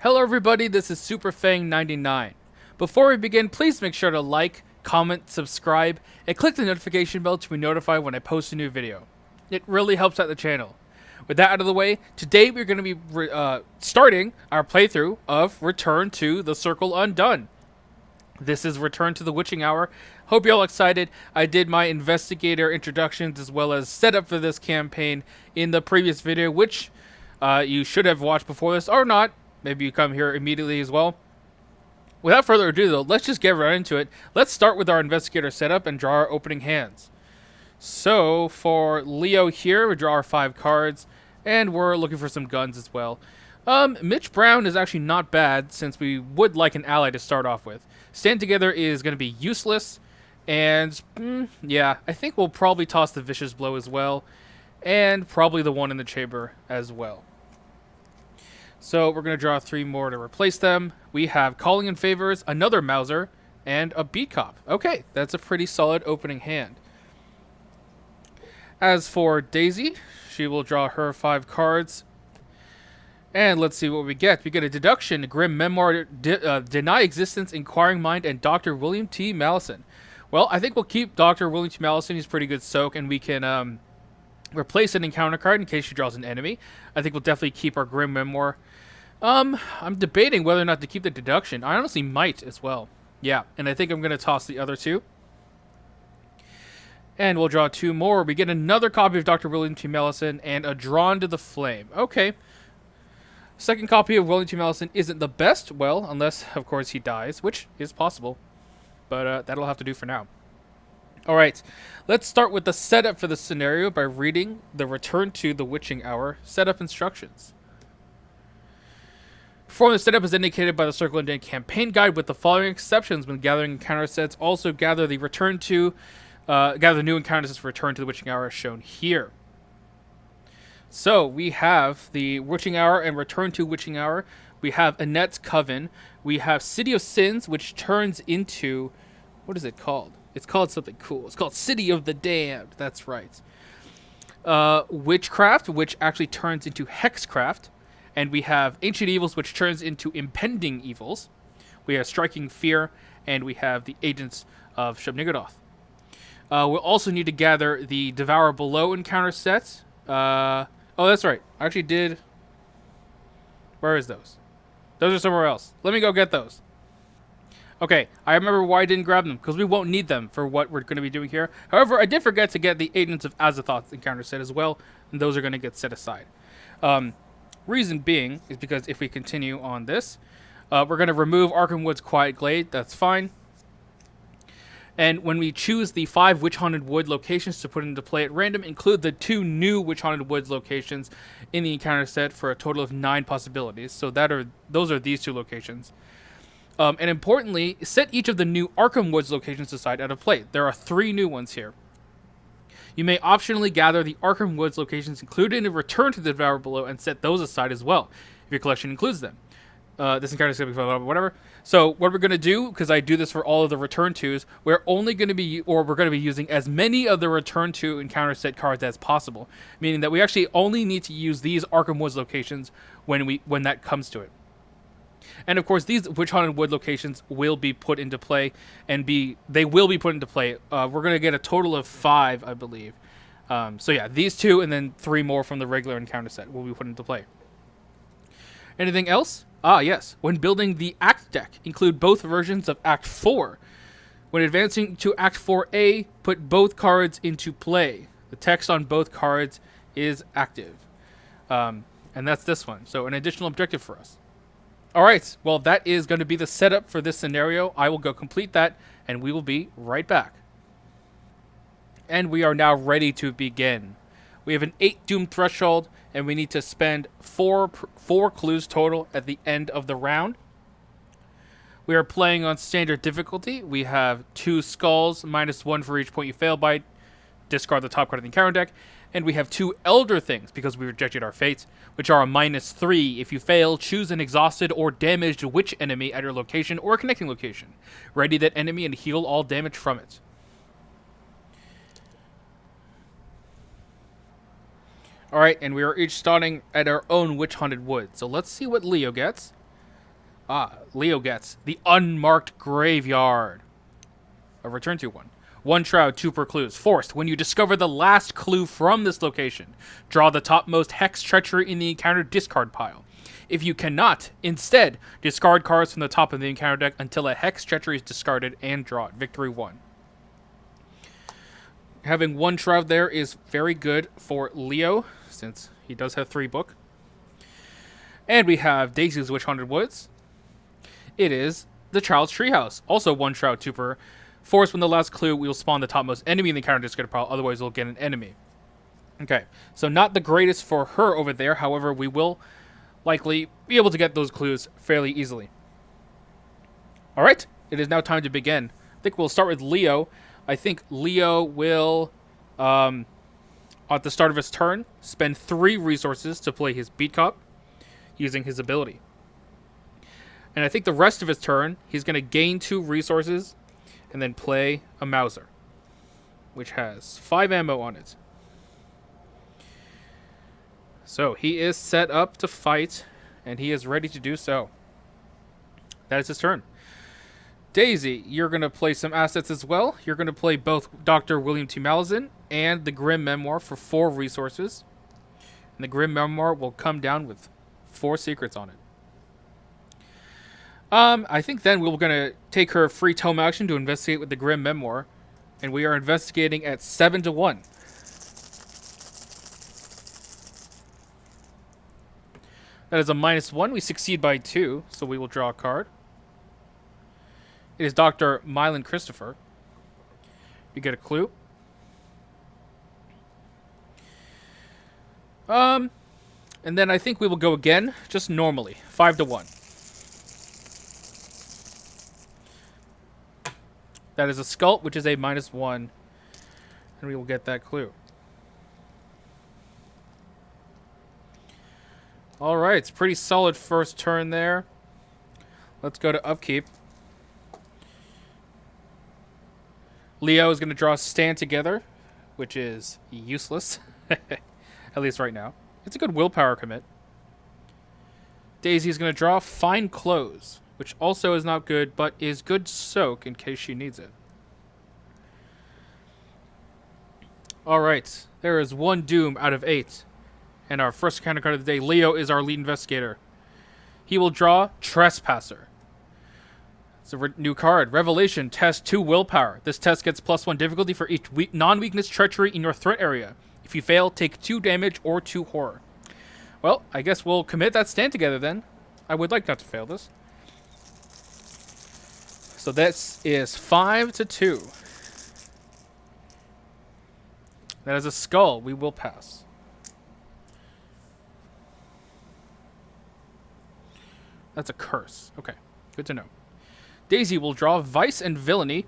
Hello everybody, this is SuperFang99. Before we begin, please make sure to like, comment, subscribe, and click the notification bell to be notified when I post a new video. It really helps out the channel. With that out of the way, today we're going to be starting our playthrough of Return to the Circle Undone. This is Return to the Witching Hour. Hope you're all excited. I did my investigator introductions as well as setup for this campaign in the previous video, which you should have watched before this or not. Maybe you come here immediately as well. Without further ado, though, let's just get right into it. Let's start with our investigator setup and draw our opening hands. So, for Leo here, we draw our 5 cards, and we're looking for some guns as well. Mitch Brown is actually not bad, since we would like an ally to start off with. Stand Together is going to be useless, and, yeah, I think we'll probably toss the Vicious Blow as well, and probably the one in the chamber as well. So we're going to draw 3 more to replace them. We have Calling in Favors, another Mauser, and a Beat Cop. Okay, that's a pretty solid opening hand. As for Daisy, she will draw her 5 cards. And let's see what we get. We get a Deduction, Grim Memoir, Deny Existence, Inquiring Mind, and Dr. William T. Mallison. Well, I think we'll keep Dr. William T. Mallison. He's pretty good soak, and we can replace an encounter card in case she draws an enemy. I think we'll definitely keep our Grim Memoir. I'm debating whether or not to keep the Deduction. I honestly might as well. Yeah, and I think I'm going to toss the other 2. And we'll draw 2 more. We get another copy of Dr. William T. Mallison and a Drawn to the Flame. Okay. Second copy of William T. Mallison isn't the best. Well, unless, of course, he dies, which is possible. But that'll have to do for now. Alright, let's start with the setup for the scenario by reading the Return to the Witching Hour setup instructions. Perform the setup as indicated by the Circle Undone campaign guide with the following exceptions when gathering encounter sets. Also gather the new encounter sets for Return to the Witching Hour as shown here. So we have the Witching Hour and Return to Witching Hour. We have Annette's Coven. We have City of Sins, which turns into, what is it called? It's called something cool. It's called City of the Damned. That's right. Witchcraft, which actually turns into Hexcraft. And we have Ancient Evils, which turns into Impending Evils. We have Striking Fear, and we have the Agents of Shub-Niggurath. We'll also need to gather the Devour Below encounter sets. Oh, that's right. I actually did. Where is those? Those are somewhere else. Let me go get those. Okay, I remember why I didn't grab them, because we won't need them for what we're going to be doing here. However, I did forget to get the Agents of Azathoth encounter set as well, and those are going to get set aside. Reason being is because if we continue on this, we're going to remove Arkham Wood's Quiet Glade. That's fine. And when we choose the 5 Witch Haunted Wood locations to put into play at random, include the 2 new Witch Haunted Woods locations in the encounter set for a total of 9 possibilities. So those are these 2 locations. And importantly, set each of the new Arkham Woods locations aside out of play. There are 3 new ones here. You may optionally gather the Arkham Woods locations included in a Return to the Devour Below and set those aside as well, if your collection includes them. This encounter is going to be whatever. So what we're going to do, because I do this for all of the Return Tos, we're going to be using as many of the Return to encounter set cards as possible, meaning that we actually only need to use these Arkham Woods locations when that comes to it. And of course, these Witch Haunted Wood locations will be put into play, they will be put into play. We're going to get a total of 5, I believe. So yeah, these 2 and then 3 more from the regular encounter set will be put into play. Anything else? Ah, yes. When building the Act deck, include both versions of Act 4. When advancing to Act 4A, put both cards into play. The text on both cards is active. And that's this one. So an additional objective for us. Alright, well that is going to be the setup for this scenario. I will go complete that, and we will be right back. And we are now ready to begin. We have an 8 Doom threshold, and we need to spend 4 clues total at the end of the round. We are playing on standard difficulty. We have 2 skulls, -1 for each point you fail by. Discard the top card of the encounter deck. And we have 2 Elder Things, because we rejected our fates, which are a -3. If you fail, choose an exhausted or damaged witch enemy at your location or a connecting location. Ready that enemy and heal all damage from it. Alright, and we are each starting at our own Witch Haunted Wood. So let's see what Leo gets. Leo gets the Unmarked Graveyard. A return to one. One shroud, two per clues. Forced, when you discover the last clue from this location, draw the topmost hex treachery in the encounter discard pile. If you cannot, instead, discard cards from the top of the encounter deck until a hex treachery is discarded and draw it. Victory 1. Having one shroud there is very good for Leo, since he does have 3 book. And we have Daisy's Witch Haunted Woods. It is the Child's Treehouse. Also one shroud, 2 per. Force, when the last clue, we will spawn the topmost enemy in the counter discard pile, otherwise we'll get an enemy. Okay, so not the greatest for her over there, however, we will likely be able to get those clues fairly easily. Alright, it is now time to begin. I think we'll start with Leo. I think Leo will, at the start of his turn, spend 3 resources to play his Beat Cop, using his ability. And I think the rest of his turn, he's going to gain 2 resources, and then play a Mauser, which has 5 ammo on it. So he is set up to fight, and he is ready to do so. That is his turn. Daisy, you're going to play some assets as well. You're going to play both Dr. William T. Malazan and the Grim Memoir for 4 resources. And the Grim Memoir will come down with 4 secrets on it. I think then we're going to take her free tome action to investigate with the Grim Memoir. And we are investigating at 7-1. That is a -1. We succeed by 2, so we will draw a card. It is Dr. Mylan Christopher. You get a clue. And then I think we will go again, just normally. 5-1. That is a Sculpt, which is a -1. And we will get that clue. Alright, it's pretty solid first turn there. Let's go to upkeep. Leo is going to draw Stand Together, which is useless. At least right now. It's a good willpower commit. Daisy is going to draw Fine Clothes, which also is not good, but is good soak in case she needs it. Alright, there is 1 Doom out of 8. And our first counter card of the day, Leo is our lead investigator. He will draw Trespasser. It's a new card. Revelation, test 2 willpower. This test gets +1 difficulty for each non-weakness treachery in your threat area. If you fail, take 2 damage or 2 horror. Well, I guess we'll commit that Stand Together then. I would like not to fail this. So this is 5-2. That is a Skull. We will pass. That's a Curse. Okay, good to know. Daisy will draw Vice and Villainy.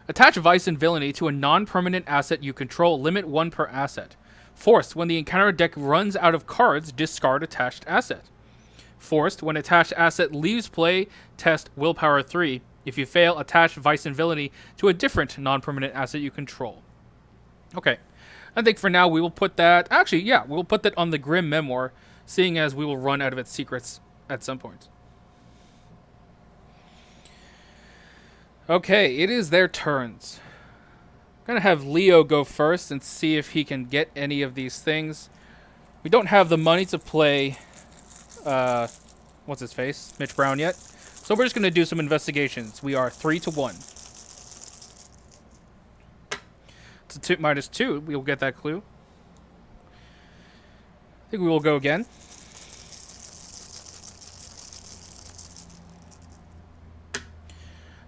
Attach Vice and Villainy to a non-permanent asset you control. Limit 1 per asset. Forced, when the encounter deck runs out of cards, discard attached asset. Forced, when attached asset leaves play, test Willpower 3. If you fail, attach Vice and Villainy to a different non-permanent asset you control. Okay, I think for now we will put that... Actually, yeah, we'll put that on the Grim Memoir, seeing as we will run out of its secrets at some point. Okay, it is their turns. I'm going to have Leo go first and see if he can get any of these things. We don't have the money to play, what's his face? Mitch Brown yet. So we're just going to do some investigations. We are 3-1. It's a -2. We will get that clue. I think we will go again.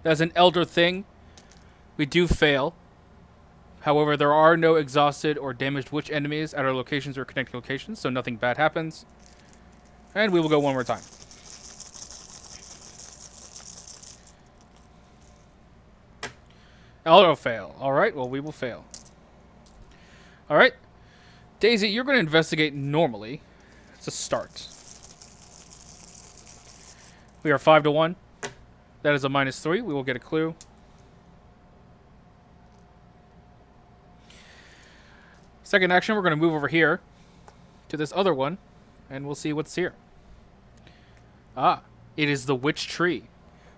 That's an Elder Thing. We do fail. However, there are no exhausted or damaged witch enemies at our locations or connecting locations, so nothing bad happens. And we will go one more time. Auto fail. Alright, well, we will fail. Alright. Daisy, you're going to investigate normally. It's a start. We are 5-1. That is a -3. We will get a clue. Second action, we're going to move over here to this other one, and we'll see what's here. Ah, It is the Witch Tree.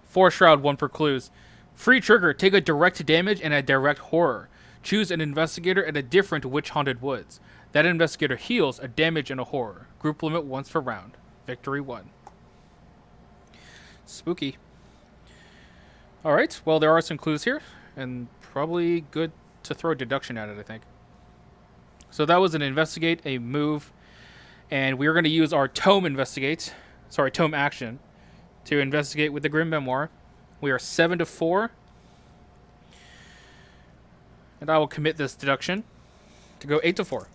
4 shroud, 1 per clues. Free trigger, take a direct damage and a direct horror. Choose an investigator at a different witch-haunted woods. That investigator heals a damage and a horror. Group limit once per round. Victory 1. Spooky. Alright, well, there are some clues here, and probably good to throw deduction at it, I think. So that was an investigate, a move, and we are going to use our tome action to investigate with the Grim Memoir. We are 7-4, and I will commit this deduction to go 8-4.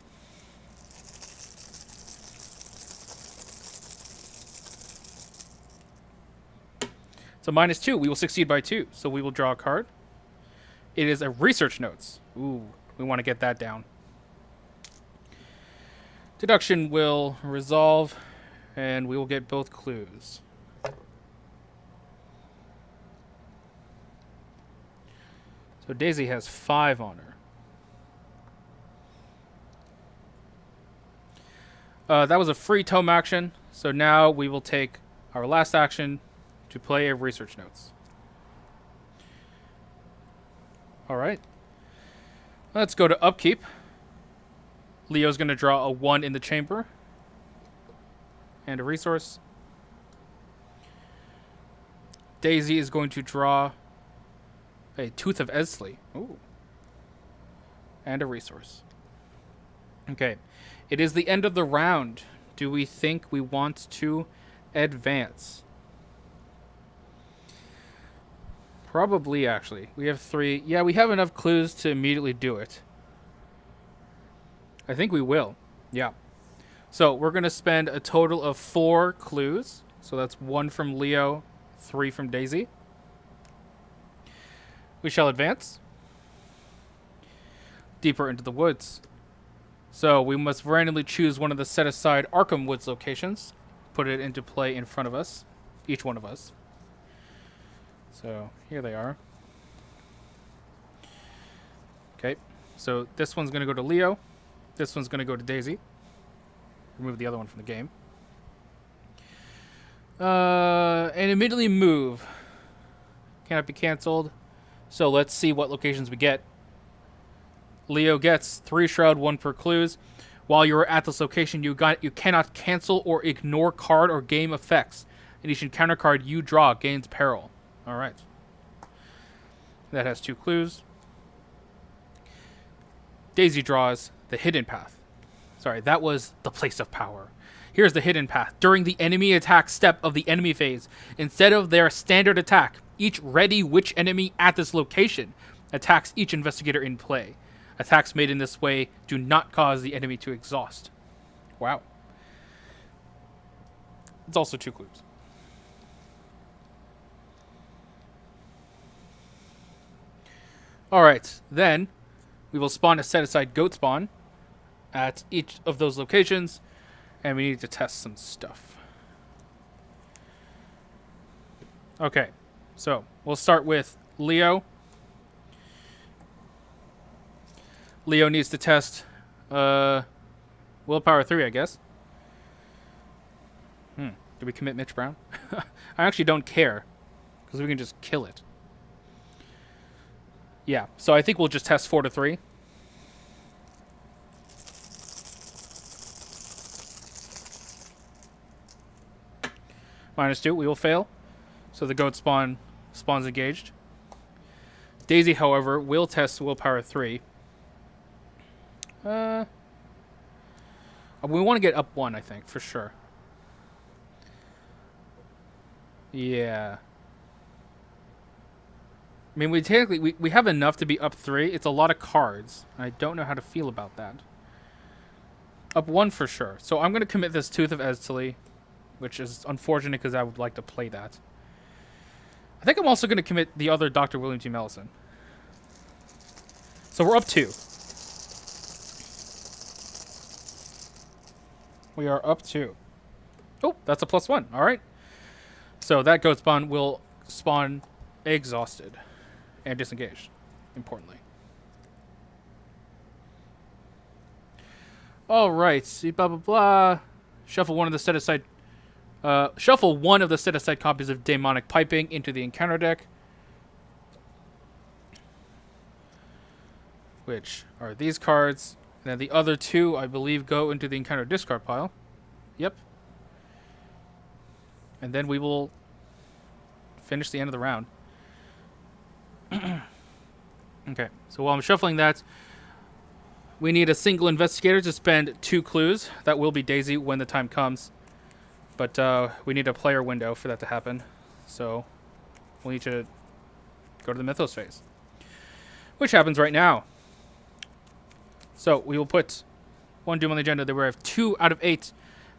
So -2, we will succeed by 2. So we will draw a card. It is a research notes. Ooh, we want to get that down. Deduction will resolve, and we will get both clues. So Daisy has 5 on her. That was a free tome action, so now we will take our last action to play a research notes. Alright. Let's go to upkeep. Leo's going to draw a 1 in the chamber. And a resource. Daisy is going to draw a Tooth of Esley. Ooh. And a resource. Okay. It is the end of the round. Do we think we want to advance? Probably, actually. We have 3. Yeah, we have enough clues to immediately do it. I think we will. Yeah. So we're going to spend a total of 4 clues. So that's 1 from Leo, 3 from Daisy. We shall advance. Deeper into the woods. So we must randomly choose one of the set-aside Arkham Woods locations. Put it into play in front of us. Each one of us. So here they are. Okay. So this one's going to go to Leo. This one's going to go to Daisy. Remove the other one from the game. And immediately move. Cannot be canceled. So let's see what locations we get. Leo gets 3 shroud, 1 per clues. While you're at this location, you cannot cancel or ignore card or game effects. And each encounter card you draw gains peril. Alright. That has 2 clues. Daisy draws the hidden path. Sorry, that was the place of power. Here's the hidden path. During the enemy attack step of the enemy phase, instead of their standard attack, each ready witch enemy at this location attacks each investigator in play. Attacks made in this way do not cause the enemy to exhaust. Wow. It's also 2 clues. Alright, then we will spawn a set-aside goat spawn at each of those locations, and we need to test some stuff. Okay, so we'll start with Leo. Leo needs to test willpower 3, I guess. Do we commit Mitch Brown? I actually don't care, because we can just kill it. Yeah, so I think we'll just test 4 to 3. -2, we will fail. So the goat spawns engaged. Daisy, however, will test willpower 3. We want to get up 1, I think, for sure. Yeah. I mean, we have enough to be up 3. It's a lot of cards. I don't know how to feel about that. Up 1 for sure. So I'm going to commit this Tooth of Esley, which is unfortunate because I would like to play that. I think I'm also going to commit the other Dr. William T. Mellison. So we're up 2. We are up 2. Oh, that's a +1. All right. So that goat spawn will spawn exhausted and disengaged, importantly. All right. See, blah, blah, blah. Shuffle one of the set-aside Shuffle one of the set-aside copies of Demonic Piping into the encounter deck, which are these cards. And then the other two, I believe, go into the encounter discard pile. Yep. And then we will finish the end of the round. Okay, so while I'm shuffling that, we need a single investigator to spend 2 clues. That will be Daisy when the time comes. But we need a player window for that to happen. So we'll need to go to the Mythos phase, which happens right now. So we will put 1 Doom on the agenda. There we have 2 out of 8.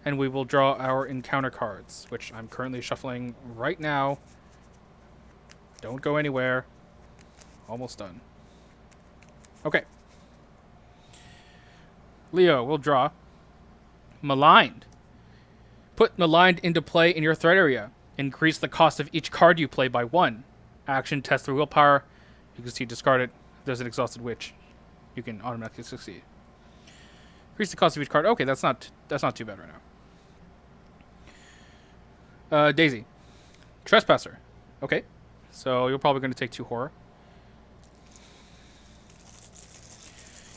And we will draw our encounter cards, which I'm currently shuffling right now. Don't go anywhere. Almost done. Okay. Leo, we'll draw Maligned. Put Maligned into play in your threat area. Increase the cost of each card you play by 1. Action, test the willpower. You can see discarded. If there's an Exhausted Witch, you can automatically succeed. Increase the cost of each card. Okay, that's not too bad right now. Daisy. Trespasser. Okay. So you're probably going to take 2 horror.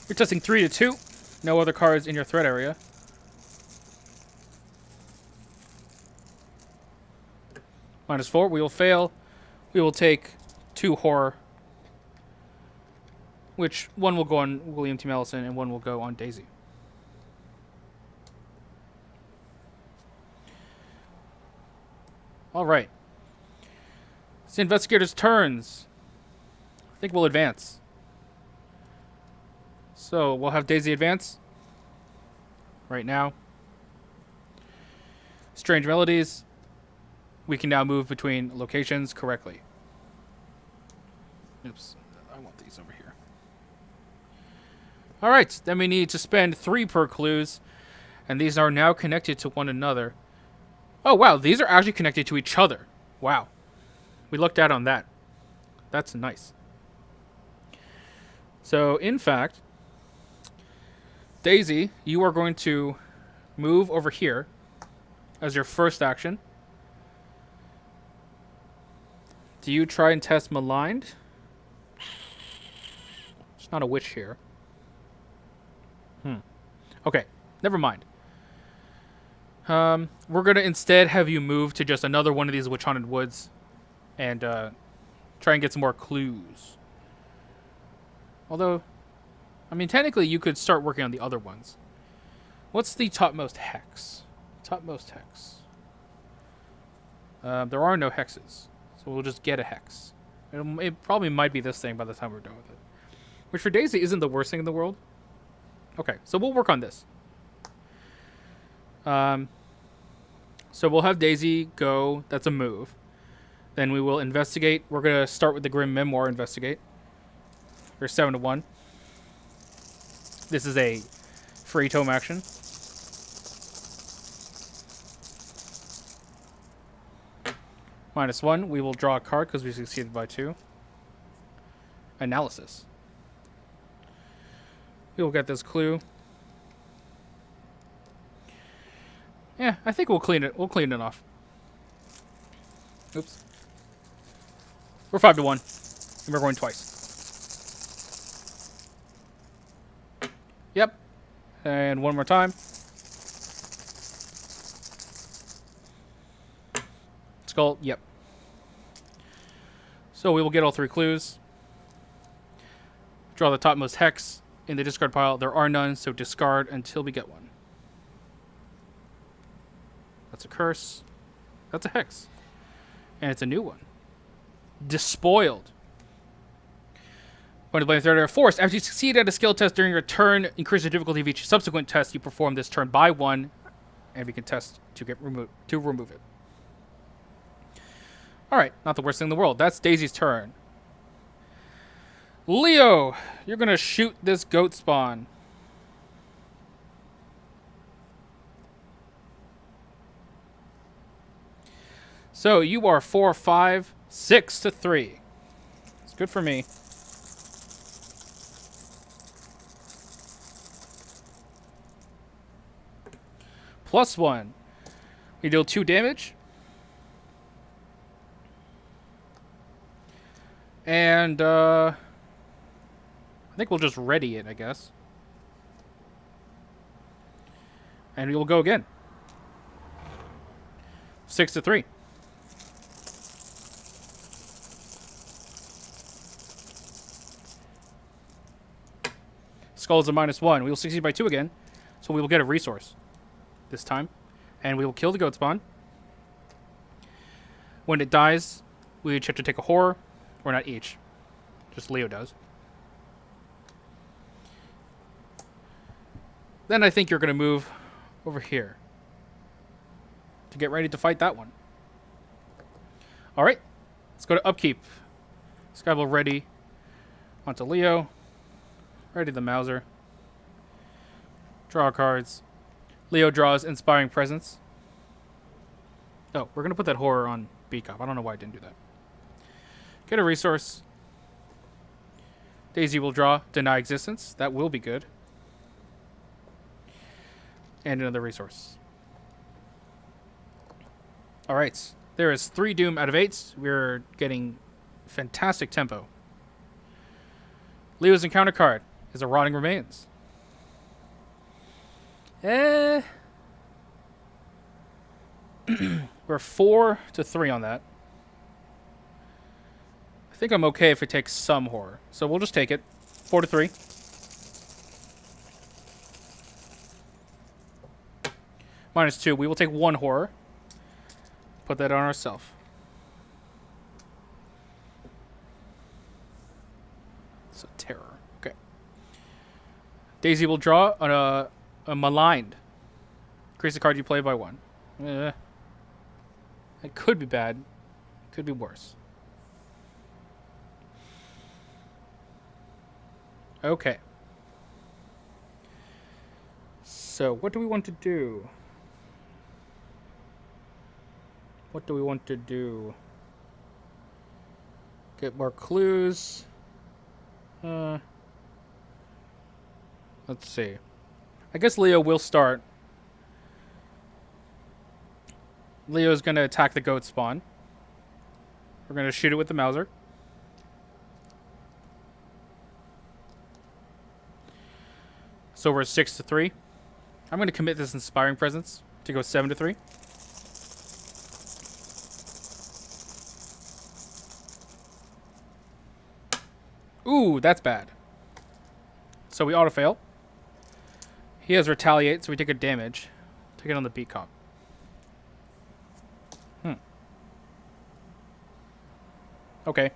You're testing 3 to 2. No other cards in your threat area. -4. We will fail. We will take 2 horror. Which one will go on William T. Mellison and one will go on Daisy. All right. It's the investigator's turns. I think we'll advance. So we'll have Daisy advance right now. Strange Melodies. We can now move between locations correctly. Oops. I want these over here. All right. Then we need to spend 3 per clues. And these are now connected to one another. Oh, wow. These are actually connected to each other. Wow. We looked out on that. That's nice. So, in fact, Daisy, you are going to move over here as your first action. Do you try and test Maligned? There's not a witch here. Okay, never mind. We're going to instead have you move to just another one of these Witch Haunted Woods and try and get some more clues. Although, I mean, technically you could start working on the other ones. What's the topmost hex? Topmost hex. There are no hexes, so we'll just get a hex. It probably might be this thing by the time we're done with it. Which for Daisy isn't the worst thing in the world. Okay, so we'll work on this. So we'll have Daisy go. That's a move. Then we will investigate. We're going to start with the Grim Memoir investigate. We're 7 to 1. This is a free tome action. -1. We will draw a card because we succeeded by 2. Analysis. We will get this clue. Yeah, I think we'll clean it. We'll clean it off. Oops. We're 5 to 1. And we're going twice. Yep. And one more time. Skull. Yep. So we will get all 3 clues. Draw the topmost hex in the discard pile. There are none, so discard until we get one. That's a curse. That's a hex. And it's a new one. Despoiled. Going to blame third area force. After you succeed at a skill test during your turn, increase the difficulty of each subsequent test you perform this turn by 1, and we can test to remove it. All right, not the worst thing in the world. That's Daisy's turn. Leo, you're gonna shoot this goat spawn. So you are 4, 5, 6 to 3. It's good for me. +1. You deal 2 damage. And, I think we'll just ready it, I guess. And we will go again. 6-3. Skull is a -1. We will succeed by 2 again. So we will get a resource this time. And we will kill the goat spawn. When it dies, we each have to take a horror. Or not each. Just Leo does. Then I think you're going to move over here to get ready to fight that one. Alright. Let's go to upkeep. Skyble ready onto Leo. Ready the Mauser. Draw cards. Leo draws Inspiring Presence. Oh, we're going to put that horror on Beacop. I don't know why I didn't do that. Get a resource. Daisy will draw Deny Existence. That will be good. And another resource. Alright. There is 3 Doom out of 8. We're getting fantastic tempo. Leo's encounter card is a Rotting Remains. We're 4-3 on that. I think I'm okay if it takes some horror. So we'll just take it. 4-3. -2. We will take 1 horror. Put that on ourselves. It's a terror. Okay. Daisy will draw on a Maligned. Increase the card you play by 1. It could be bad. Could be worse. Okay. So, what do we want to do? What do we want to do? Get more clues. Let's see. I guess Leo will start. Leo's going to attack the goat spawn. We're going to shoot it with the Mauser. So we're 6-3. I'm going to commit this Inspiring Presence to go 7-3. Ooh, that's bad. So we auto-fail. He has Retaliate, so we take a damage. Take it on the Beacop. Okay.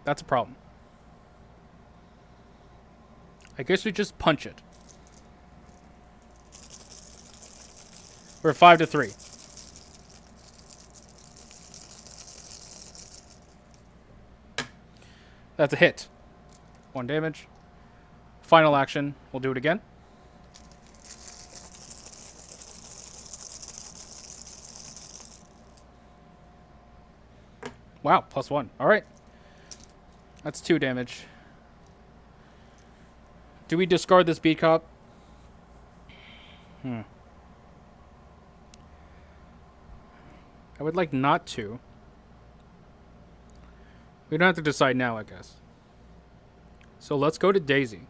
That's a problem. I guess we just punch it. We're 5-3. That's a hit. 1 damage. Final action. We'll do it again. Wow, +1. Alright. That's 2 damage. Do we discard this Beacop? I would like not to. We don't have to decide now, I guess. So let's go to Daisy.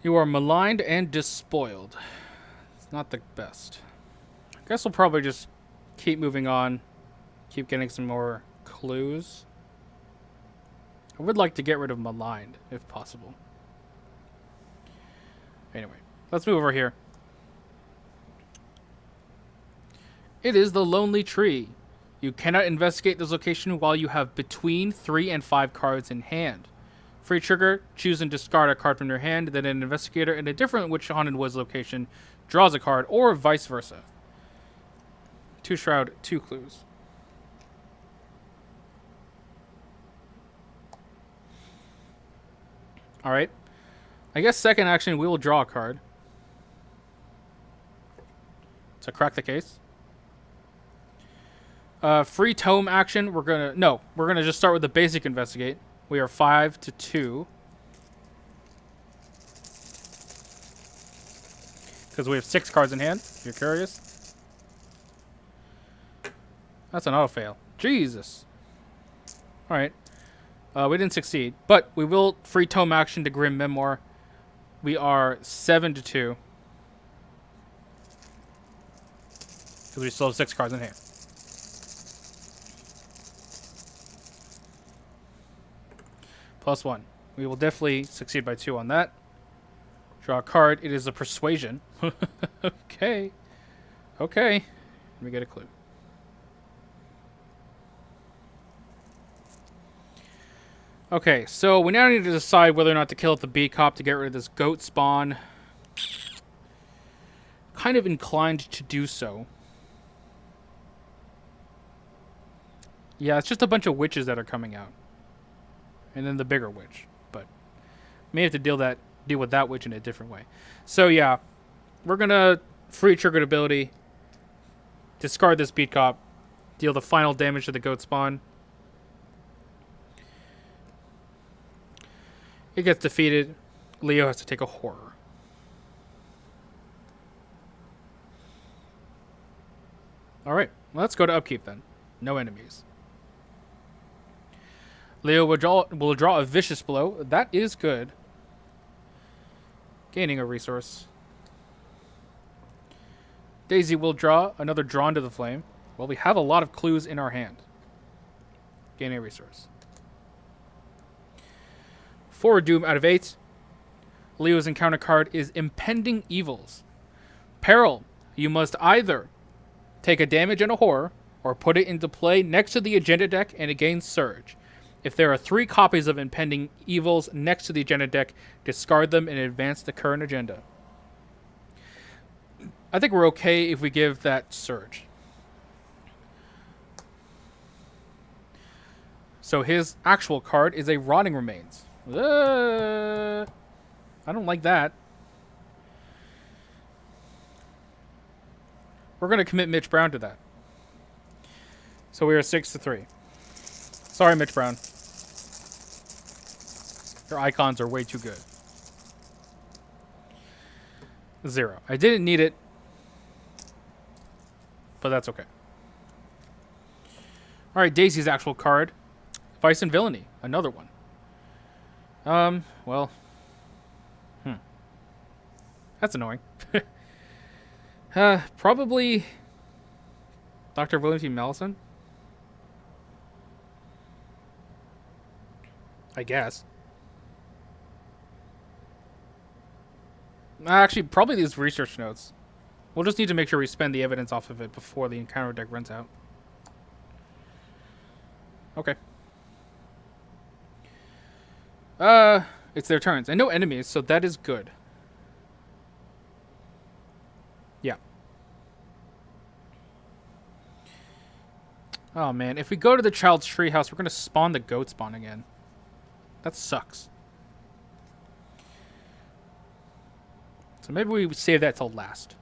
You are maligned and despoiled. It's not the best. I guess we'll probably just keep moving on. Keep getting some more clues. I would like to get rid of maligned, if possible. Anyway, let's move over here. It is the Lonely Tree. You cannot investigate this location while you have between 3 and 5 cards in hand. Free trigger, choose and discard a card from your hand, then an investigator in a different Witch Haunted Woods location draws a card, or vice versa. 2 shroud, 2 clues. Alright. I guess second action, we will draw a card. To crack the case. Free tome action, we're gonna just start with the basic investigate. We are 5-2. Because because we have 6 cards in hand, if you're curious. That's an auto fail. Jesus. Alright. We didn't succeed, but we will free tome action to Grim Memoir. We are 7-2. Because we still have 6 cards in hand. +1. We will definitely succeed by 2 on that. Draw a card. It is a Persuasion. Okay. Okay. Let me get a clue. Okay, so we now need to decide whether or not to kill the bee cop to get rid of this goat spawn. Kind of inclined to do so. Yeah, it's just a bunch of witches that are coming out. And then the bigger witch. But may have to deal with that witch in a different way. So yeah, we're gonna free triggered ability, discard this beat cop, deal the final damage to the goat spawn. It gets defeated. Leo has to take a horror. Alright, well, let's go to upkeep then. No enemies. Leo will draw a vicious blow. That is good. Gaining a resource. Daisy will draw another Drawn to the Flame. Well, we have a lot of clues in our hand. Gaining a resource. 4 Doom out of 8. Leo's encounter card is Impending Evils. Peril. You must either take a damage and a horror, or put it into play next to the agenda deck and it gains Surge. If there are 3 copies of Impending Evils next to the agenda deck, discard them and advance the current agenda. I think we're okay if we give that Surge. So his actual card is a Rotting Remains. I don't like that. We're going to commit Mitch Brown to that. So we are 6-3. Sorry, Mitch Brown. Your icons are way too good. 0. I didn't need it, but that's okay. Alright, Daisy's actual card. Vice and Villainy. Another one. Well. That's annoying. Probably Dr. William T. Mallison? I guess. Actually, probably these research notes. We'll just need to make sure we spend the evidence off of it before the encounter deck runs out. Okay. It's their turns. And no enemies, so that is good. Yeah. Oh, man. If we go to the child's treehouse, we're going to spawn the goat spawn again. That sucks. So maybe we save that till last.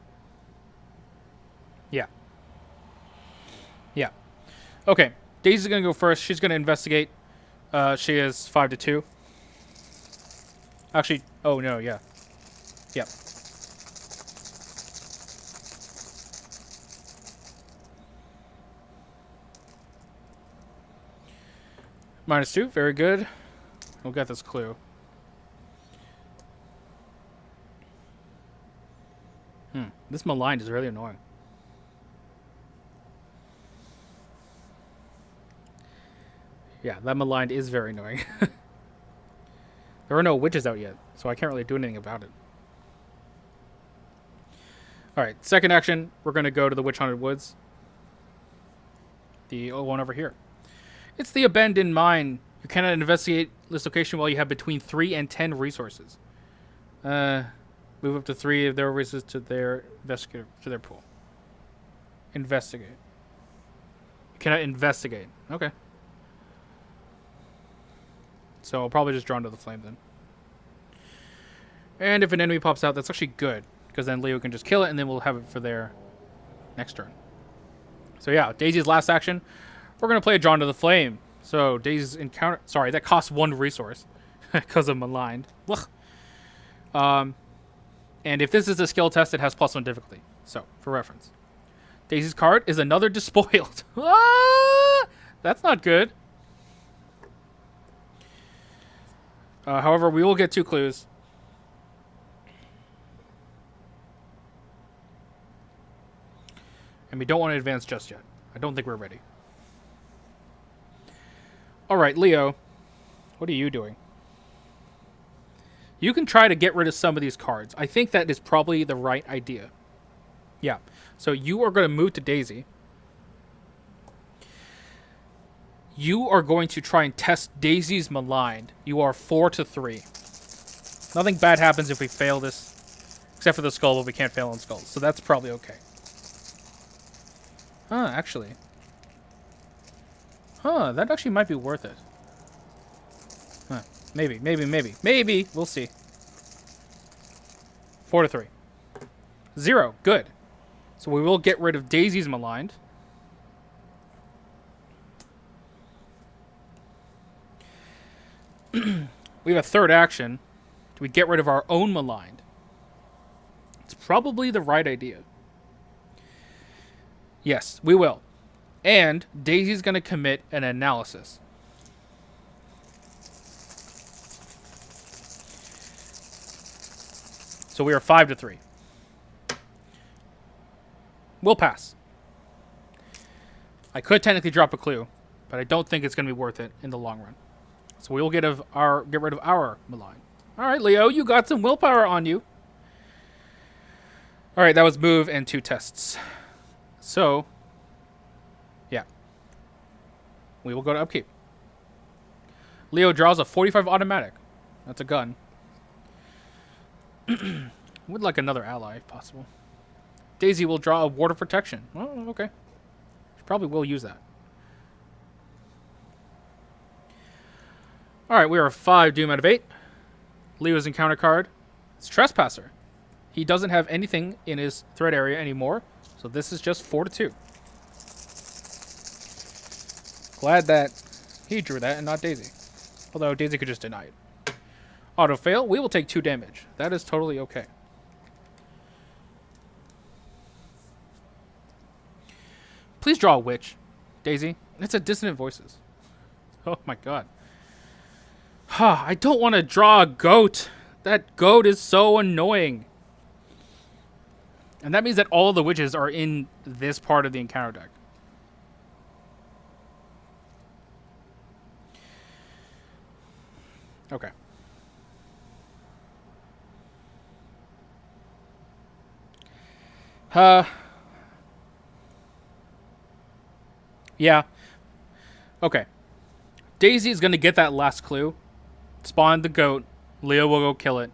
Yeah. Yeah. Okay. Daisy's going to go first. She's going to investigate. She is 5-2. Actually, oh no, yeah. Yep. -2, very good. We'll get this clue. This maligned is really annoying. Yeah, that maligned is very annoying. There are no witches out yet, so I can't really do anything about it. Alright, second action, we're going to go to the Witch Haunted Woods. The one over here. It's the Abandoned Mine. You cannot investigate this location while you have between 3 and 10 resources. Move up to 3 of their resources to their pool. Investigate. You cannot investigate. Okay. So I'll probably just Drawn to the Flame then. And if an enemy pops out, that's actually good. Because then Leo can just kill it and then we'll have it for their next turn. So yeah, Daisy's last action. We're going to play a Drawn to the Flame. So Daisy's encounter... Sorry, that costs 1 resource. Because of Maligned. And if this is a skill test, it has +1 difficulty. So, for reference. Daisy's card is another despoiled. Ah! That's not good. However, we will get 2 clues. And we don't want to advance just yet. I don't think we're ready. Alright, Leo. What are you doing? You can try to get rid of some of these cards. I think that is probably the right idea. Yeah. So you are going to move to Daisy. You are going to try and test Daisy's Maligned. You are 4-3. Nothing bad happens if we fail this. Except for the skull, but we can't fail on skulls. So that's probably okay. Huh, actually. Huh, that actually might be worth it. Huh. Maybe. Maybe. We'll see. 4-3. 0. Good. So we will get rid of Daisy's Maligned. We have a third action. Do we get rid of our own Maligned? It's probably the right idea. Yes, we will. And Daisy's going to commit an analysis. So we are 5-3. We'll pass. I could technically drop a clue, but I don't think it's going to be worth it in the long run. So we will get rid of our Malign. All right, Leo, you got some willpower on you. All right, that was move and 2 tests. So, yeah. We will go to upkeep. Leo draws a 45 automatic. That's a gun. Would like another ally, if possible. Daisy will draw a ward of protection. Oh, okay. She probably will use that. Alright, we are 5 doom out of 8. Leo's encounter card. It's Trespasser. He doesn't have anything in his threat area anymore, so this is just 4-2. Glad that he drew that and not Daisy. Although Daisy could just deny it. Auto fail, we will take 2 damage. That is totally okay. Please draw a witch, Daisy. It's a Dissonant Voices. Oh my god. I don't want to draw a goat. That goat is so annoying. And that means that all the witches are in this part of the encounter deck. Okay. Yeah. Okay. Daisy is going to get that last clue. Spawn the goat. Leo will go kill it.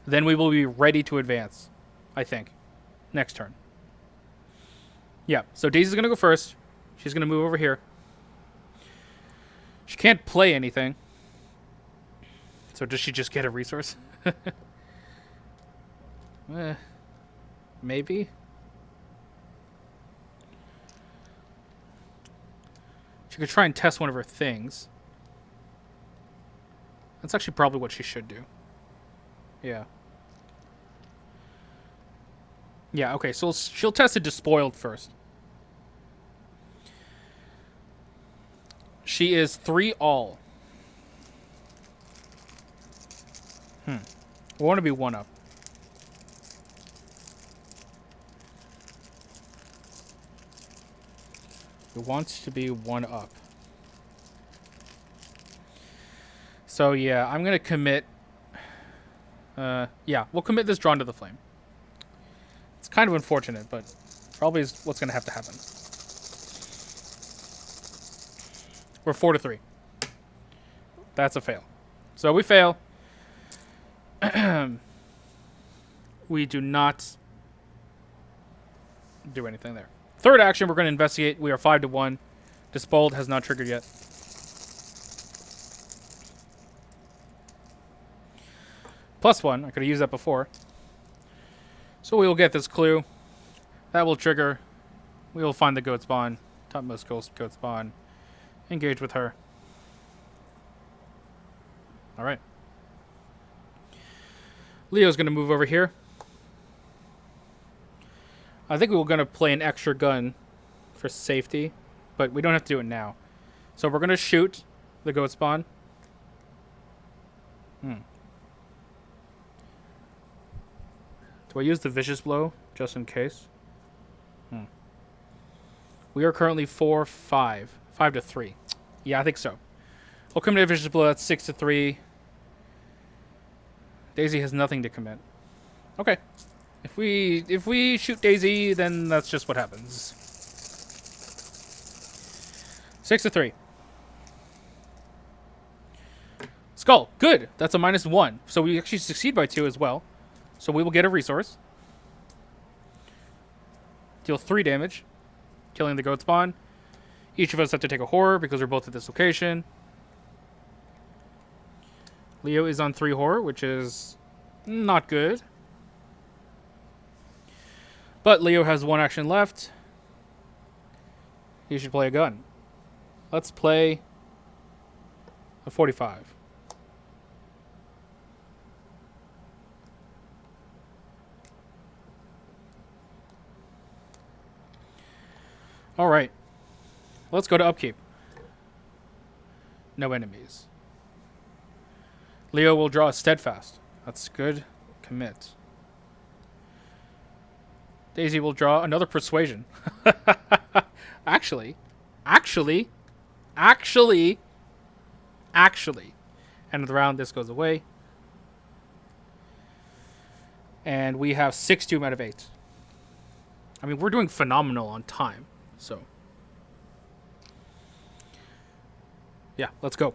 Then we will be ready to advance. I think. Next turn. Yeah. So Daisy's going to go first. She's going to move over here. She can't play anything. So does she just get a resource? Maybe. She could try and test one of her things. That's actually probably what she should do. Yeah. Yeah, okay, so she'll test a Despoiled first. She is 3 all. We want to be 1 up. We want to be 1 up. So yeah, I'm gonna commit. Yeah, we'll commit this Drawn to the Flame. It's kind of unfortunate, but probably is what's gonna have to happen. We're 4-3. That's a fail. So we fail. We do not do anything there. Third action, we're going to investigate. We are 5-1. Despoiled has not triggered yet. +1. I could have used that before. So we will get this clue. That will trigger. We will find the goat spawn. Topmost goat spawn. Engage with her. Alright. Leo's going to move over here. I think we were going to play an extra gun for safety, but we don't have to do it now. So we're going to shoot the goat spawn. Do I use the vicious blow just in case? We are currently 4-5. 5-3. Yeah, I think so. We'll commit a vicious blow. That's 6-3. Daisy has nothing to commit. Okay. If we shoot Daisy, then that's just what happens. 6-3. Skull. Good. That's a -1. So we actually succeed by 2 as well. So we will get a resource. Deal 3 damage. Killing the goat spawn. Each of us have to take a horror because we're both at this location. Leo is on 3 horror, which is not good. But Leo has 1 action left. He should play a gun. Let's play a 45. All right. Let's go to upkeep. No enemies. Leo will draw a steadfast. That's good. Commit. Daisy will draw another persuasion. Actually. End of the round, this goes away. And we have 6 doom out of 8. I mean, we're doing phenomenal on time. So, yeah, let's go.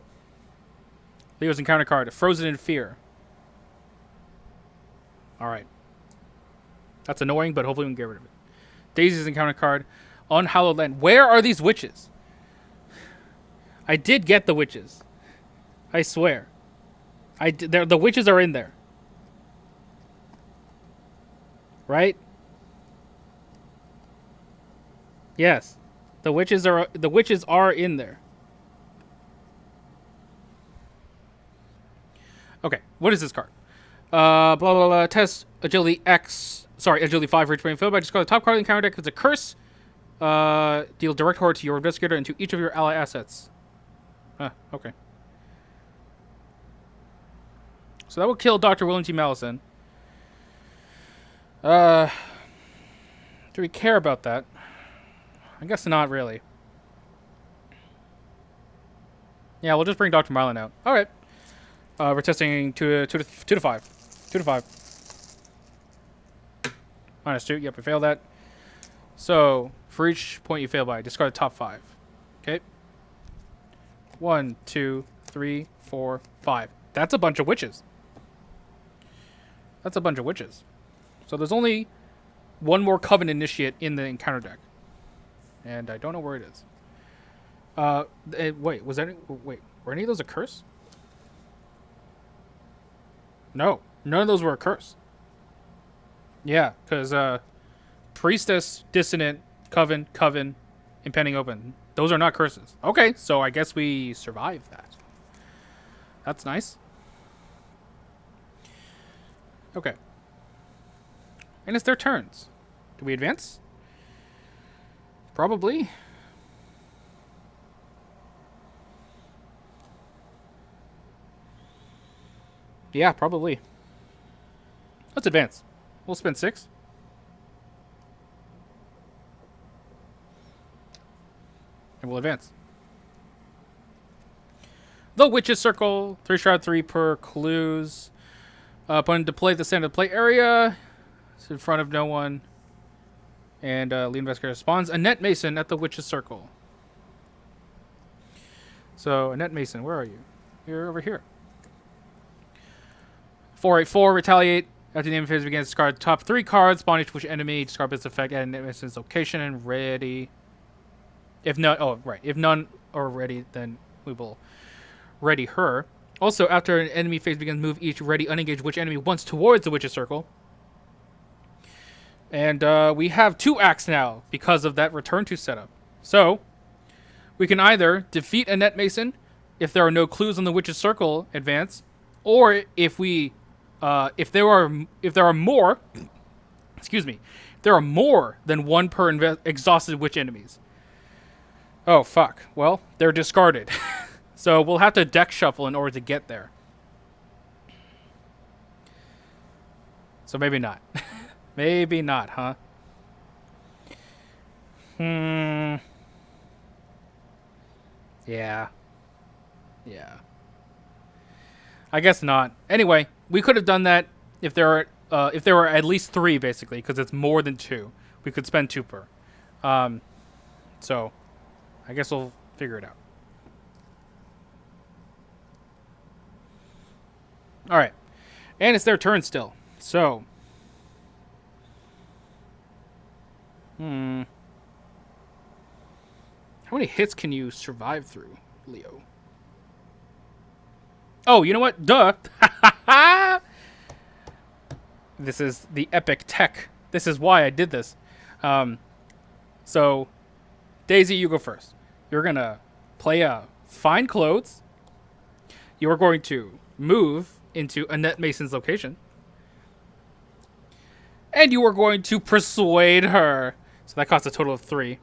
Leo's encounter card, Frozen in Fear. Alright. That's annoying, but hopefully we can get rid of it. Daisy's encounter card, Unhallowed Land. Where are these witches? I did get the witches. I swear. The witches are in there. Right? Yes. The witches are in there. Okay, what is this card? Blah, blah, blah. Test agility X. Sorry, agility 5 for each player failed by discard the top card of the encounter deck. If it's a curse, deal direct horror to your investigator and to each of your ally assets. Okay. So that will kill Dr. William T. Mallison. Do we care about that? I guess not really. Yeah, we'll just bring Dr. Marlin out. Alright. We're testing 2 to 5. 2 to 5. -2. Yep, we failed that. So, for each point you fail by, discard the top 5. Okay. 1, 2, 3, 4, 5. That's a bunch of witches. So there's only one more Coven Initiate in the encounter deck. And I don't know where it is. Wait, were any of those a curse? No, none of those were a curse. Yeah, because Priestess, Dissonant, Coven, Impending Open. Those are not curses. Okay, so I guess we survived that. That's nice. Okay. And it's their turns. Do we advance? Probably. Yeah, probably. Let's advance. We'll spend 6. And we'll advance. The Witch's Circle. 3 shroud, 3 per clues. Opponent deploy the center of the play area. It's in front of no one. And lead investigator spawns Annette Mason at the Witch's Circle. So, Annette Mason, where are you? You're over here. 4/8/4, retaliate. After the enemy phase begins, discard top 3 cards, spawn each witch enemy, discard its effect at Annette Mason's location, and ready. If none, if none are ready, then we will ready her. Also, after an enemy phase begins, move each ready unengaged witch enemy once towards the Witch's Circle. And we have 2 acts now because of that return to setup. So, we can either defeat Annette Mason if there are no clues on the Witch's Circle advance, or if there are more, excuse me, There are more than one per exhausted witch enemies. Oh, fuck. Well, they're discarded. So we'll have to deck shuffle in order to get there. So maybe not. Maybe not, huh? Yeah. Yeah. I guess not. Anyway, we could have done that if there were at least 3, basically, because it's more than 2. We could spend 2 per. So, I guess we'll figure it out. All right, and it's their turn still. So, how many hits can you survive through, Leo? Oh, you know what? Duh. This is the epic tech. This is why I did this. So, Daisy, you go first. You're going to play Find Clothes. You are going to move into Annette Mason's location. And you are going to persuade her. So that costs a total of 3.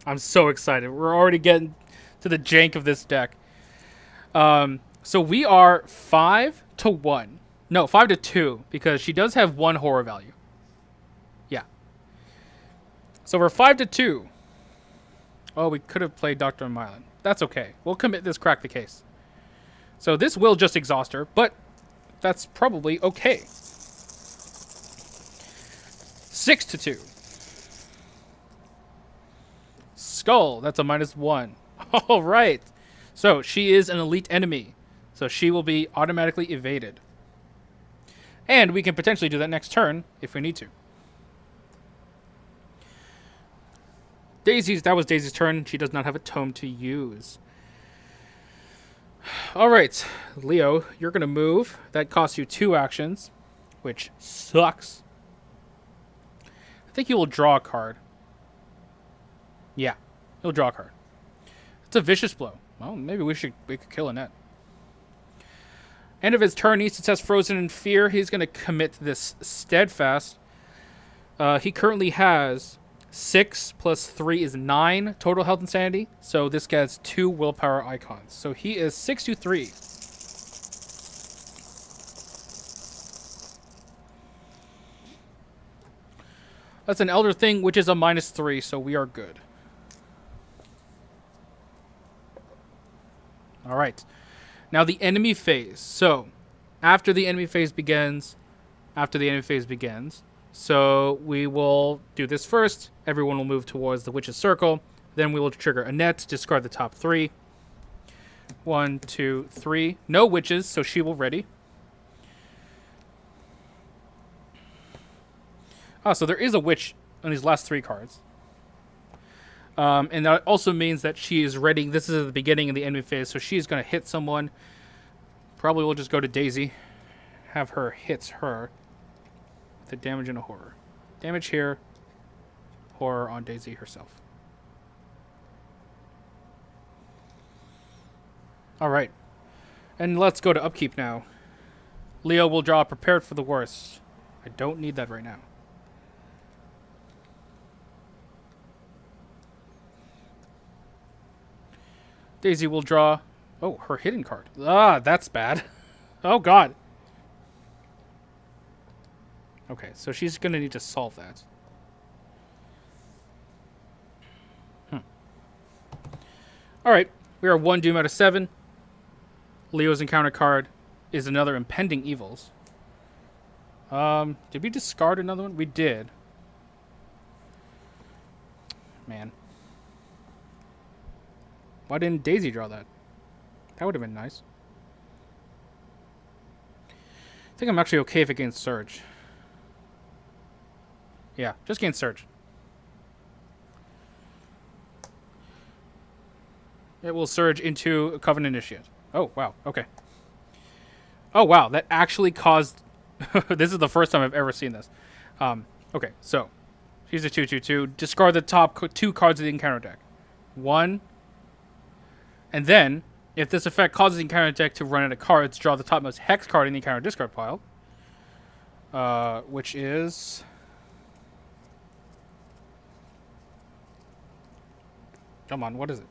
I'm so excited. We're already getting to the jank of this deck. So we are 5-1. No, 5-2, because she does have 1 horror value. Yeah. So we're 5-2. Oh, we could have played Dr. Mylan. That's okay. We'll commit this crack the case. So this will just exhaust her, but that's probably okay. 6-2. Skull, that's a -1. All right. So she is an elite enemy. So she will be automatically evaded. And we can potentially do that next turn if we need to. That was Daisy's turn. She does not have a tome to use. All right, Leo, you're going to move. That costs you 2 actions, which sucks. I think you will draw a card. Yeah, you'll draw a card. It's a vicious blow. Well, maybe we could kill Anette. End of his turn, he test Frozen in Fear. He's going to commit this Steadfast. He currently has 6 plus 3 is 9 total health and sanity. So this gets 2 willpower icons. So he is 6-3. That's an Elder Thing, which is a -3, so we are good. All right. Now the enemy phase. So after the enemy phase begins, so we will do this first. Everyone will move towards the witch's circle. Then we will trigger Annette, discard the top 3. 1, 2, 3. No witches, so she will ready. Oh, so there is a witch on these last 3 cards. And that also means that she is ready. This is at the beginning of the enemy phase, so she's going to hit someone. Probably we'll just go to Daisy. Have her hit her. The damage and a horror. Damage here. Horror on Daisy herself. Alright. And let's go to upkeep now. Leo will draw Prepared for the Worst. I don't need that right now. Daisy will draw... Oh, her hidden card. Ah, that's bad. Oh, God. Okay, so she's going to need to solve that. Alright, we are 1 doom out of 7. Leo's encounter card is another Impending Evils. Did we discard another one? We did. Man. Why didn't Daisy draw that? That would have been nice. I think I'm actually okay if it gains Surge. Yeah, just gain Surge. It will surge into Covenant Initiate. Oh, wow. Okay. Oh, wow. That actually caused... This is the first time I've ever seen this. Okay, so. She's a 2/2/2. Discard the top 2 cards of the encounter deck. 1. And then, if this effect causes the encounter deck to run out of cards, draw the topmost Hex card in the encounter discard pile. Which is... Come on, what is it?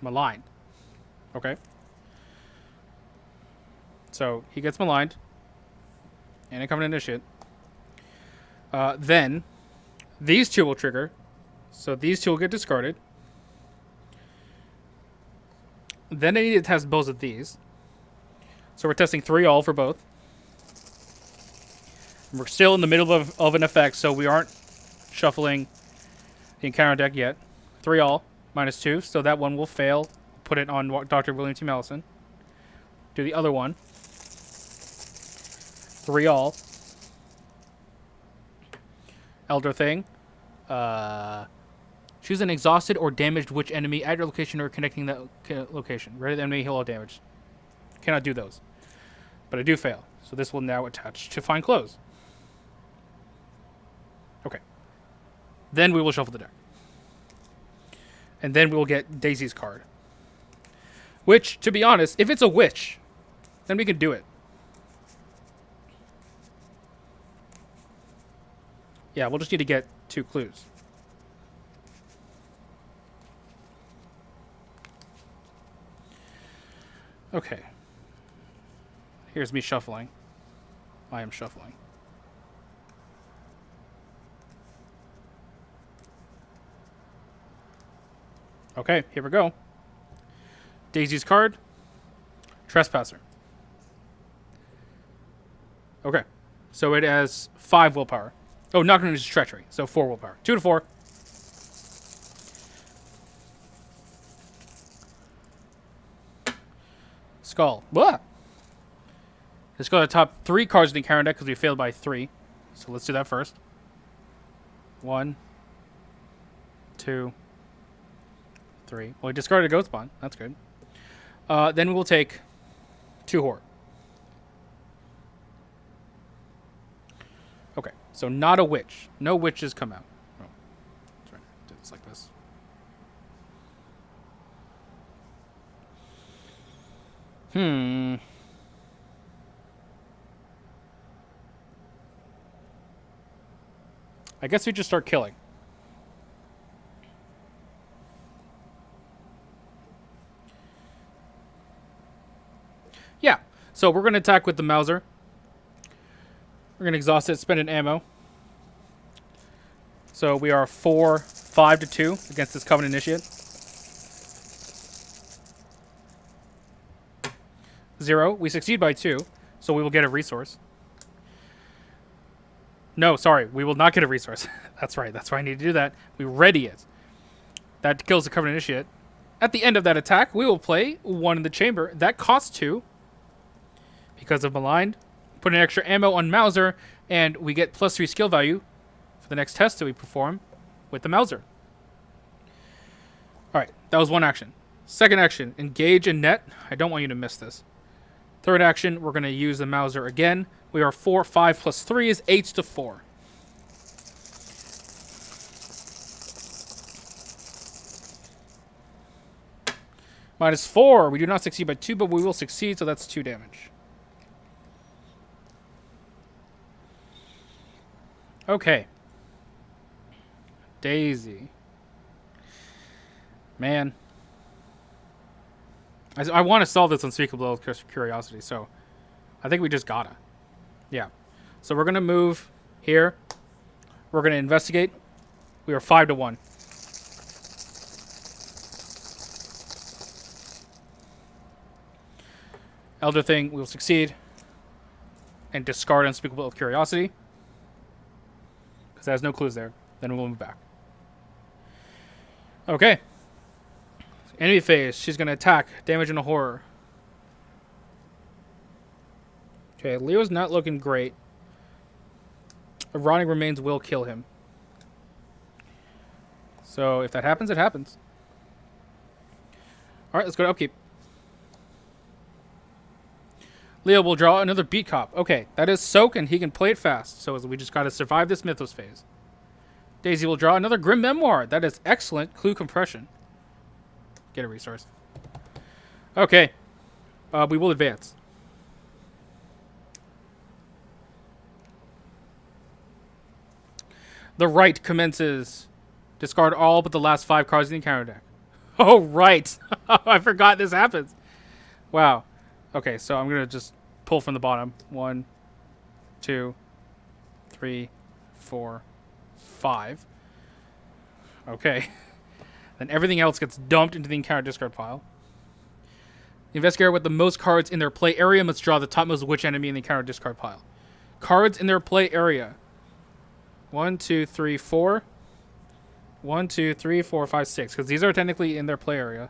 Maligned. Okay. So he gets maligned. And incoming initiate. Then these two will trigger. So these two will get discarded. Then I need to test both of these. So we're testing 3 all for both. We're still in the middle of an effect, so we aren't shuffling the encounter deck yet. 3 all, -2, so that one will fail. Put it on Dr. William T. Mallison. Do the other one. 3 all. Elder Thing. Choose an exhausted or damaged witch enemy at your location or connecting that location. Ready the enemy, heal all damage. Cannot do those. But I do fail. So this will now attach to Find Close. Okay. Then we will shuffle the deck. And then we will get Daisy's card. Which, to be honest, if it's a witch, then we can do it. Yeah, we'll just need to get 2 clues. Okay. Here's me shuffling. I am shuffling. Okay, here we go. Daisy's card. Trespasser. Okay. So it has 5 willpower. Oh, not going to use treachery. So 4 willpower. 2 to 4. Skull. Blah! Let's go to the top 3 cards of the encounter deck because we failed by 3. So let's do that first. 1, 2, 3. Well, we discarded a Ghost Bond. That's good. Then we will take 2 Horror. Okay, so not a witch. No witches come out. Oh, that's right. Do this like this. I guess we just start killing. Yeah, so we're going to attack with the Mauser. We're going to exhaust it, spend an ammo. So we are 5 to 2 against this Covenant Initiate. 0. We succeed by 2, so we will get a resource. No, sorry, we will not get a resource. That's right, that's why I need to do that. We ready it. That kills the Covenant Initiate. At the end of that attack, we will play 1 in the chamber. That costs 2 because of Maligned. Put an extra ammo on Mauser, and we get +3 skill value for the next test that we perform with the Mauser. Alright, that was 1 action. Second action, engage Anette. I don't want you to miss this. Third action, we're going to use the Mauser again. We are 4, 5 plus 3 is 8 to 4. -4. We do not succeed by 2, but we will succeed, so that's 2 damage. Okay. Daisy. Man. I want to solve this unspeakable curiosity, so I think we just gotta. Yeah. So we're going to move here. We're going to investigate. We are 5 to 1. Elder Thing will succeed. And discard Unspeakable Curiosity. Because it has no clues there. Then we'll move back. Okay. Enemy phase. She's going to attack. Damage and a horror. Okay, Leo's not looking great. Rotting Remains will kill him. So if that happens, it happens. Alright, let's go to upkeep. Leo will draw another Beat Cop. Okay, that is Soak, and he can play it fast. So we just got to survive this Mythos phase. Daisy will draw another Grim Memoir. That is excellent. Clue Compression. Get a resource. Okay. We will advance. The right commences Discard all but the last 5 cards in the encounter deck. Oh, right. I forgot this happens. Wow. Okay, so I'm going to just pull from the bottom. 1, 2, 3, 4, 5. Okay. Then everything else gets dumped into the encounter discard pile. The investigator with the most cards in their play area must draw the topmost witch enemy in the encounter discard pile. Cards in their play area. 1, 2, 3, 4. 1, 2, 3, 4, 5, 6. Because these are technically in their play area.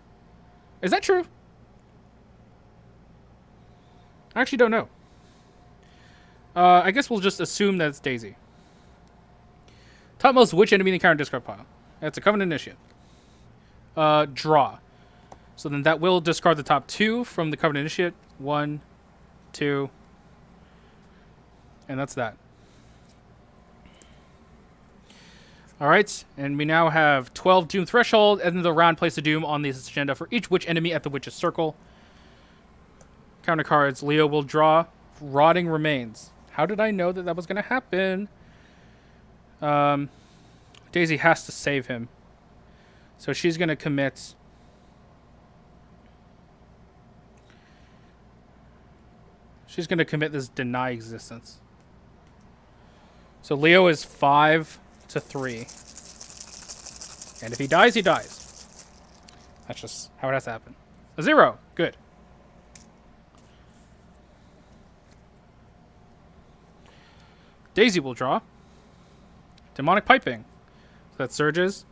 Is that true? I actually don't know. I guess we'll just assume that it's Daisy. Topmost witch enemy in the encounter discard pile. That's a Covenant Initiate. Draw. So then that will discard the top 2 from the Covenant Initiate. 1, 2. And that's that. Alright, and we now have 12 Doom Threshold, and the round place a Doom on this agenda for each witch enemy at the Witch's Circle. Counter cards, Leo will draw Rotting Remains. How did I know that that was going to happen? Daisy has to save him. So she's going to commit... She's going to commit this Deny Existence. So Leo is 5 to 3. And if he dies, he dies. That's just how it has to happen. A 0. Good. Daisy will draw Demonic Piping. So that surges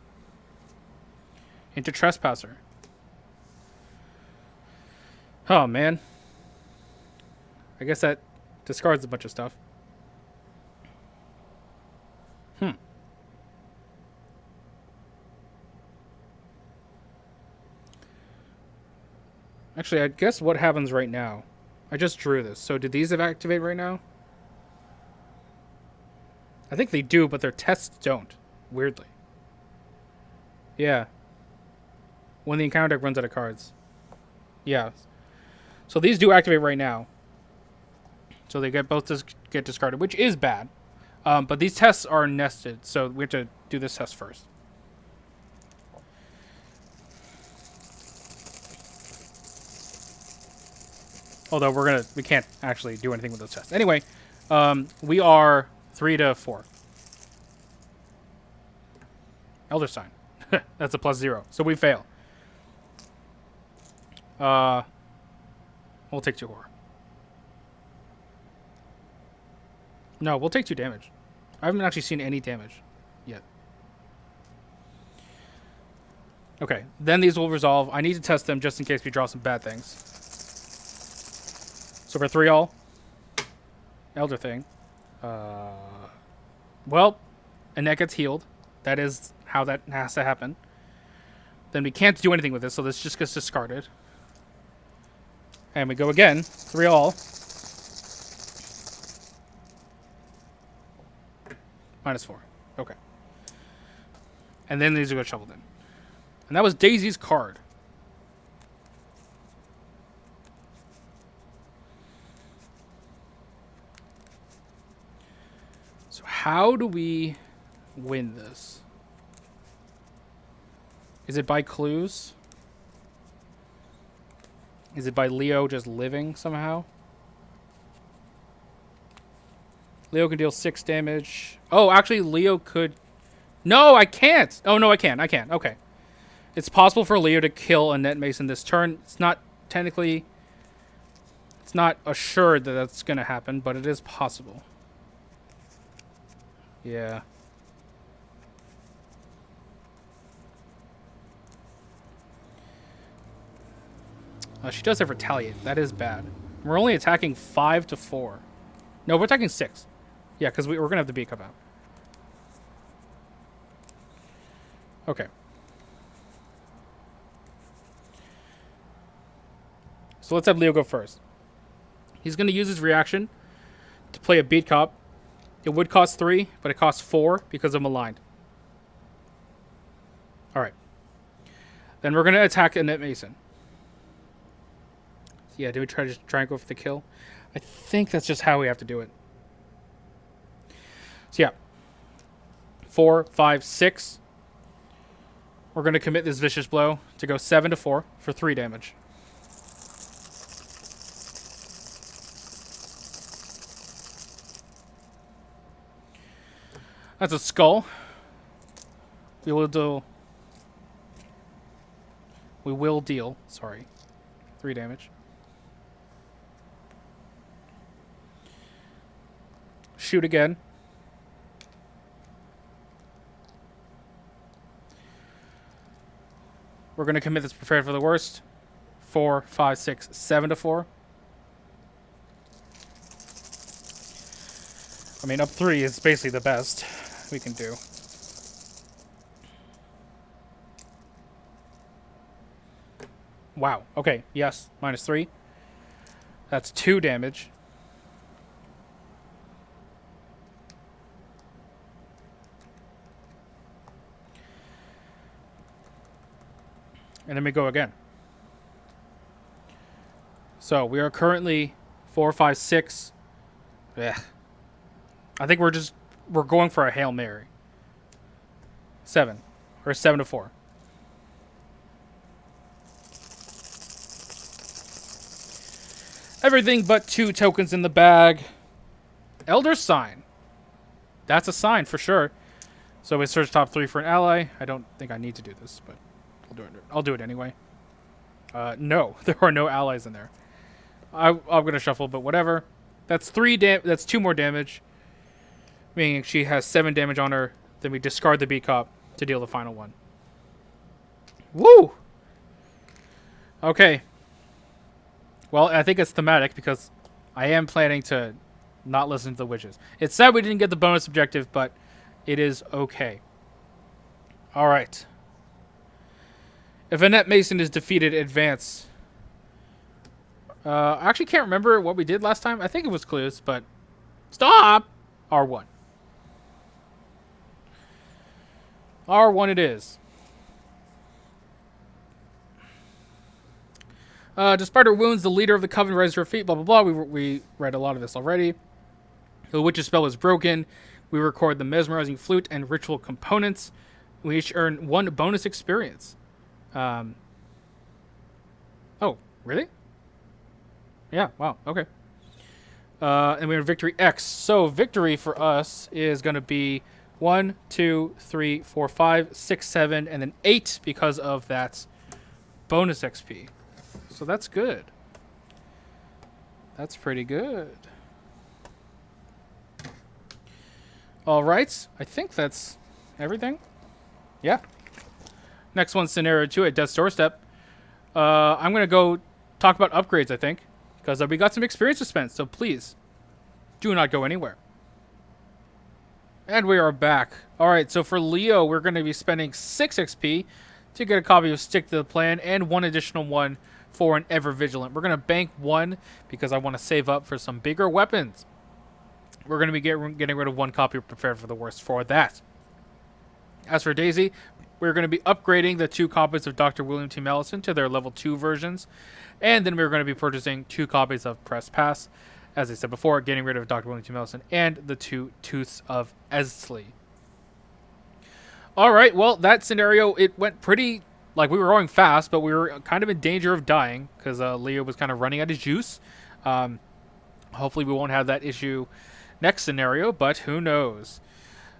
into Trespasser. Oh, man. I guess that discards a bunch of stuff. Actually, I guess what happens right now... I just drew this. So did these activate right now? I think they do, but their tests don't. Weirdly. Yeah. When the encounter deck runs out of cards. Yeah. So these do activate right now. So they get both get discarded, which is bad. But these tests are nested, so we have to do this test first. Although we can't actually do anything with those tests. Anyway, we are 3 to 4. Elder Sign. That's a +0. So we fail. We'll take 2 horror. No, we'll take 2 damage. I haven't actually seen any damage yet. Okay, then these will resolve. I need to test them just in case we draw some bad things. So for 3 all. Elder Thing. Well, Anette gets healed. That is how that has to happen. Then we can't do anything with this, so this just gets discarded. And we go again. 3 all. -4. Okay. And then these are going to shoveled in. And that was Daisy's card. So how do we win this? Is it by clues? Is it by Leo just living somehow? Leo can deal 6 damage. Oh, actually, Leo could... No, I can't! Oh, no, I can. I can. Okay. It's possible for Leo to kill Annette Mason this turn. It's not technically... It's not assured that that's going to happen, but it is possible. Yeah. She does have Retaliate. That is bad. We're only attacking 5 to 4. No, we're attacking 6. Yeah, because we're going to have the beat come out. Okay. So let's have Leo go first. He's going to use his reaction to play a beat cop. It would cost 3, but it costs 4 because I'm aligned. Alright. Then we're going to attack Annette Mason. Yeah, do we try and go for the kill? I think that's just how we have to do it. So yeah. 4, 5, 6. We're going to commit this vicious blow to go 7 to 4 for 3 damage. That's a skull. We will deal, sorry, 3 damage. Shoot again. We're going to commit this prepared for the worst. 4, 5, 6, 7 to 4. I mean, up 3 is basically the best we can do. Wow. Okay. Yes. -3. That's 2 damage. And then we go again. So we are currently 4, 5, 6. Ugh. I think we're going for a Hail Mary. 7. Or 7 to 4. Everything but 2 tokens in the bag. Elder Sign. That's a sign for sure. So we search top 3 for an ally. I don't think I need to do this, but I'll do it anyway. No, there are no allies in there. I'm gonna shuffle, but whatever. That's 2 more damage. Meaning she has 7 damage on her. Then we discard the B cop to deal the final one. Woo! Okay. Well, I think it's thematic because I am planning to not listen to the witches. It's sad we didn't get the bonus objective, but it is okay. Alright. If Annette Mason is defeated, advance. I actually can't remember what we did last time. I think it was clues, but... Stop! R1. R1 it is. Despite her wounds, the leader of the Coven rises to her feet, blah, blah, blah. We read a lot of this already. The witch's spell is broken. We record the mesmerizing flute and ritual components. We each earn 1 bonus experience. Oh, really? Yeah, wow, okay. And we have victory X. So victory for us is going to be 1, 2, 3, 4, 5, 6, 7, and then 8 because of that bonus XP. So that's good. That's pretty good. All right. I think that's everything. Yeah. Next one's scenario 2 at Death's Doorstep. I'm going to go talk about upgrades, I think. Because we got some experience to spend. So please, do not go anywhere. And we are back. All right. So for Leo, we're going to be spending 6 XP to get a copy of Stick to the Plan and 1 additional one for an Ever Vigilant. We're going to bank 1 because I want to save up for some bigger weapons. We're going to be getting rid of 1 copy of Prepared for the Worst for that. As for Daisy, we're going to be upgrading the 2 copies of Dr. William T. Mellison to their level 2 versions. And then we're going to be purchasing 2 copies of Press Pass. As I said before, getting rid of Dr. William T. Mellison and the 2 Tooths of Esley. Alright, well, that scenario, it went pretty... Like, we were going fast, but we were kind of in danger of dying because Leo was kind of running out of juice. Hopefully we won't have that issue next scenario, but who knows.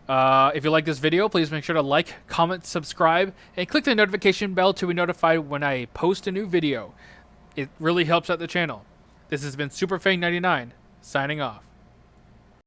If you like this video, please make sure to like, comment, subscribe, and click the notification bell to be notified when I post a new video. It really helps out the channel. This has been SuperFang99, signing off.